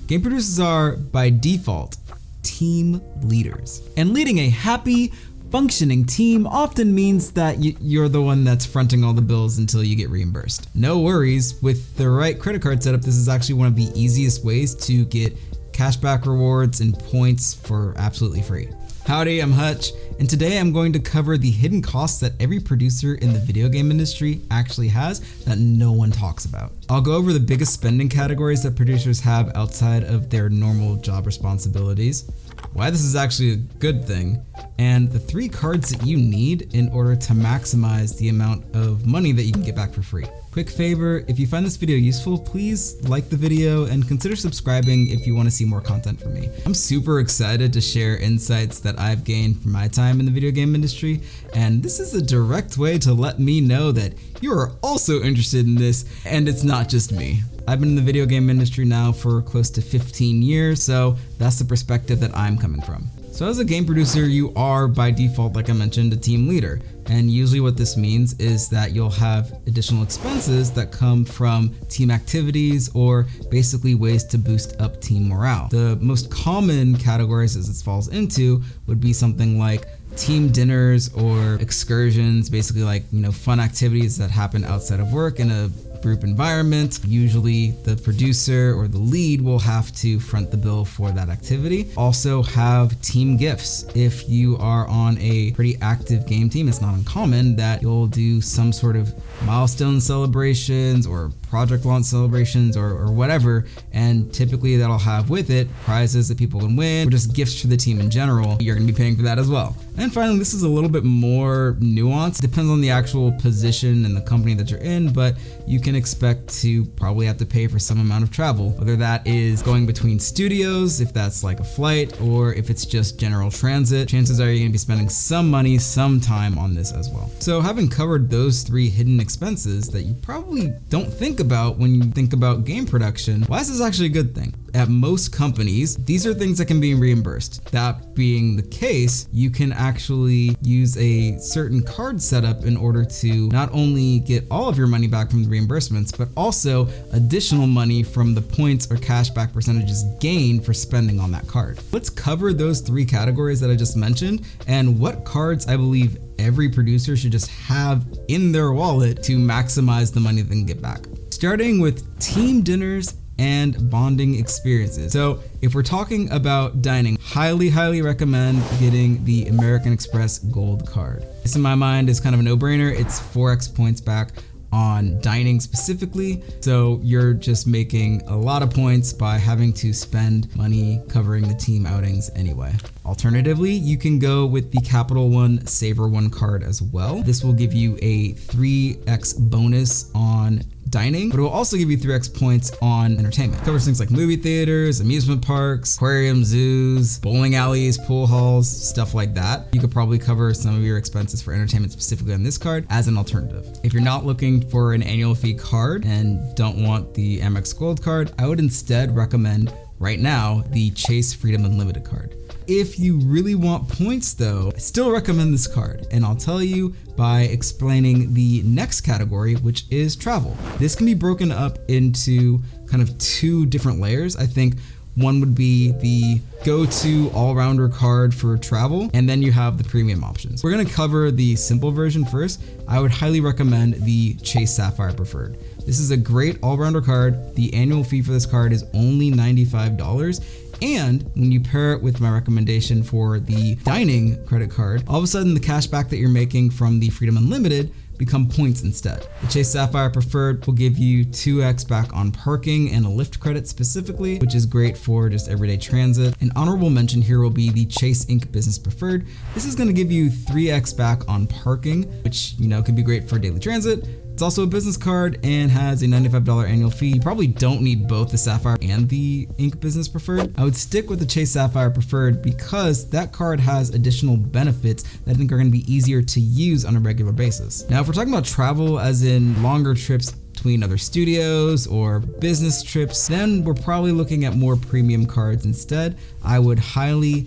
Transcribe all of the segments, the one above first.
Game producers are, by default, team leaders. And leading a happy, functioning team often means that you're the one that's fronting all the bills until you get reimbursed. No worries, with the right credit card setup, this is actually one of the easiest ways to get cashback rewards and points for absolutely free. Howdy, I'm Hutch, and today I'm going to cover the hidden costs that every producer in the video game industry actually has that no one talks about. I'll go over the biggest spending categories that producers have outside of their normal job responsibilities, why this is actually a good thing, and the 3 cards that you need in order to maximize the amount of money that you can get back for free. Quick favor, if you find this video useful, please like the video and consider subscribing if you want to see more content from me. I'm super excited to share insights that I've gained from my time in the video game industry, and this is a direct way to let me know that you are also interested in this and it's not just me. I've been in the video game industry now for close to 15 years, so that's the perspective that I'm coming from. So as a game producer, you are by default, like I mentioned, a team leader. And usually what this means is that you'll have additional expenses that come from team activities or basically ways to boost up team morale. The most common categories as this falls into would be something like team dinners or excursions, basically like, fun activities that happen outside of work in a group environment. Usually the producer or the lead will have to front the bill for that activity. Also have team gifts. If you are on a pretty active game team, it's not uncommon that you'll do some sort of milestone celebrations or project launch celebrations or whatever, and typically that'll have with it prizes that people can win or just gifts for the team in general. You're gonna be paying for that as well. And finally, this is a little bit more nuanced. It depends on the actual position and the company that you're in, but you can expect to probably have to pay for some amount of travel, whether that is going between studios, if that's like a flight, or if it's just general transit. Chances are you're gonna be spending some money, some time on this as well. So having covered those 3 hidden expenses that you probably don't think about when you think about game production, why is this actually a good thing? At most companies, these are things that can be reimbursed. That being the case, you can actually use a certain card setup in order to not only get all of your money back from the reimbursements, but also additional money from the points or cashback percentages gained for spending on that card. Let's cover those 3 categories that I just mentioned and what cards I believe every producer should just have in their wallet to maximize the money they can get back. Starting with team dinners and bonding experiences. So if we're talking about dining, highly recommend getting the American Express Gold card. This in my mind is kind of a no-brainer. It's 4x points back on dining specifically, so you're just making a lot of points by having to spend money covering the team outings anyway. Alternatively, you can go with the Capital One Savor One card as well. This will give you a 3x bonus on dining, but it will also give you 3x points on entertainment. It covers things like movie theaters, amusement parks, aquarium, zoos, bowling alleys, pool halls, stuff like that. You could probably cover some of your expenses for entertainment specifically on this card as an alternative. If you're not looking for an annual fee card and don't want the Amex Gold card, I would instead recommend right now the Chase Freedom Unlimited card. If you really want points though, I still recommend this card, and I'll tell you by explaining the next category, which is travel. This can be broken up into kind of 2 different layers. I think one would be the go-to all-rounder card for travel, and then you have the premium options. We're gonna cover the simple version first. I would highly recommend the Chase Sapphire Preferred. This is a great all-rounder card. The annual fee for this card is only $95. And when you pair it with my recommendation for the dining credit card, all of a sudden the cash back that you're making from the Freedom Unlimited become points instead. The Chase Sapphire Preferred will give you 2x back on parking and a Lyft credit specifically, which is great for just everyday transit. An honorable mention here will be the Chase Inc. Business Preferred. This is gonna give you 3x back on parking, which can be great for daily transit. It's also a business card and has a $95 annual fee. You probably don't need both the Sapphire and the Inc. Business Preferred. I would stick with the Chase Sapphire Preferred because that card has additional benefits that I think are gonna be easier to use on a regular basis. Now, if we're talking about travel as in longer trips between other studios or business trips, then we're probably looking at more premium cards instead. I would highly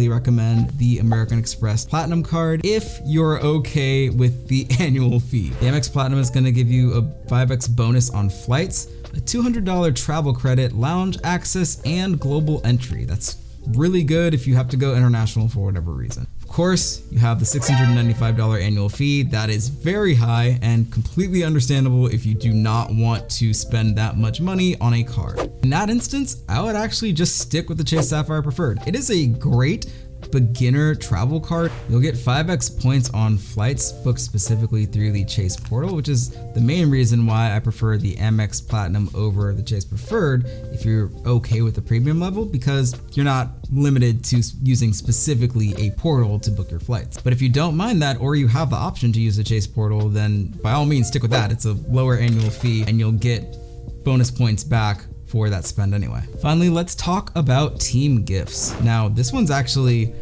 recommend the American Express Platinum card if you're okay with the annual fee. The Amex Platinum is going to give you a 5x bonus on flights, a $200 travel credit, lounge access, and global entry. That's really good if you have to go international for whatever reason. Of course, you have the $695 annual fee. That is very high and completely understandable if you do not want to spend that much money on a card. In that instance, I would actually just stick with the Chase Sapphire Preferred. It is a great beginner travel card. You'll get 5x points on flights booked specifically through the Chase portal, which is the main reason why I prefer the Amex Platinum over the Chase Preferred if you're okay with the premium level, because you're not limited to using specifically a portal to book your flights. But if you don't mind that, or you have the option to use the Chase portal, then by all means stick with that. It's a lower annual fee and you'll get bonus points back for that spend anyway. Finally, let's talk about team gifts. Now, this one's actually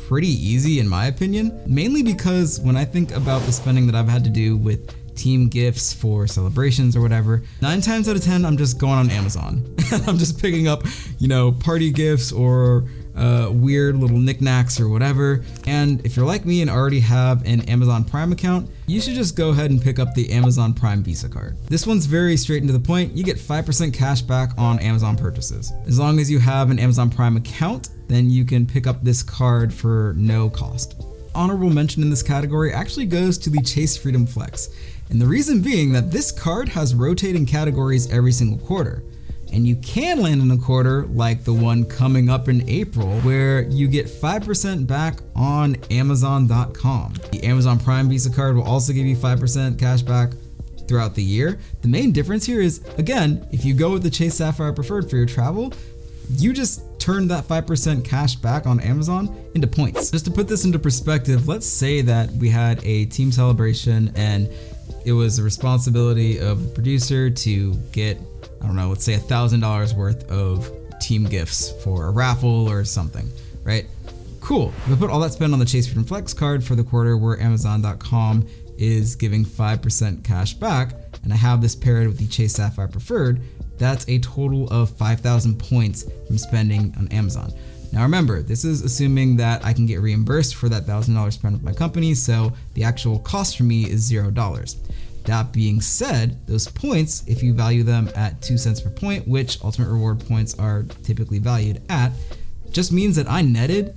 pretty easy in my opinion, mainly because when I think about the spending that I've had to do with team gifts for celebrations or whatever, 9 times out of 10, I'm just going on Amazon. I'm just picking up, party gifts or weird little knickknacks or whatever. And if you're like me and already have an Amazon Prime account, you should just go ahead and pick up the Amazon Prime Visa card. This one's very straight and to the point. You get 5% cash back on Amazon purchases. As long as you have an Amazon Prime account, then you can pick up this card for no cost. Honorable mention in this category actually goes to the Chase Freedom Flex. And the reason being that this card has rotating categories every single quarter. And you can land in a quarter like the one coming up in April, where you get 5% back on Amazon.com. The Amazon Prime Visa card will also give you 5% cash back throughout the year. The main difference here is, again, if you go with the Chase Sapphire Preferred for your travel, you just turn that 5% cash back on Amazon into points. Just to put this into perspective, let's say that we had a team celebration and it was the responsibility of the producer to get, let's say $1,000 worth of team gifts for a raffle or something, right? Cool. We put all that spend on the Chase Freedom Flex card for the quarter where Amazon.com is giving 5% cash back, and I have this paired with the Chase Sapphire Preferred. That's a total of 5,000 points from spending on Amazon. Now remember, this is assuming that I can get reimbursed for that $1,000 spent with my company, so the actual cost for me is $0. That being said, those points, if you value them at 2 cents per point, which ultimate reward points are typically valued at, just means that I netted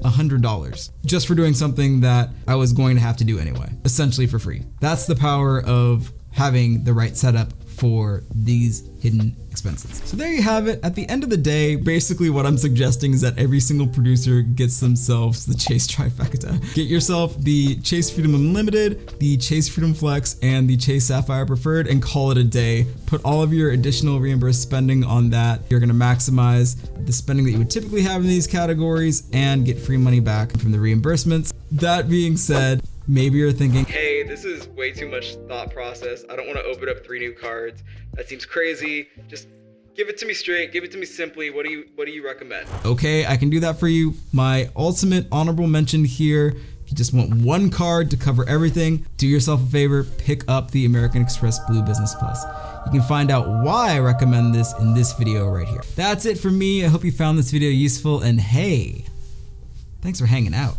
$100 just for doing something that I was going to have to do anyway, essentially for free. That's the power of having the right setup for these hidden expenses. So there you have it. At the end of the day, basically what I'm suggesting is that every single producer gets themselves the Chase trifecta. Get yourself the Chase Freedom Unlimited, the Chase Freedom Flex, and the Chase Sapphire Preferred and call it a day. Put all of your additional reimbursed spending on that. You're gonna maximize the spending that you would typically have in these categories and get free money back from the reimbursements. That being said, maybe you're thinking, hey, this is way too much thought process. I don't want to open up 3 new cards. That seems crazy. Just give it to me straight. Give it to me simply. What do you recommend? Okay, I can do that for you. My ultimate honorable mention here, if you just want 1 card to cover everything, do yourself a favor, pick up the American Express Blue Business Plus. You can find out why I recommend this in this video right here. That's it for me. I hope you found this video useful, and hey, thanks for hanging out.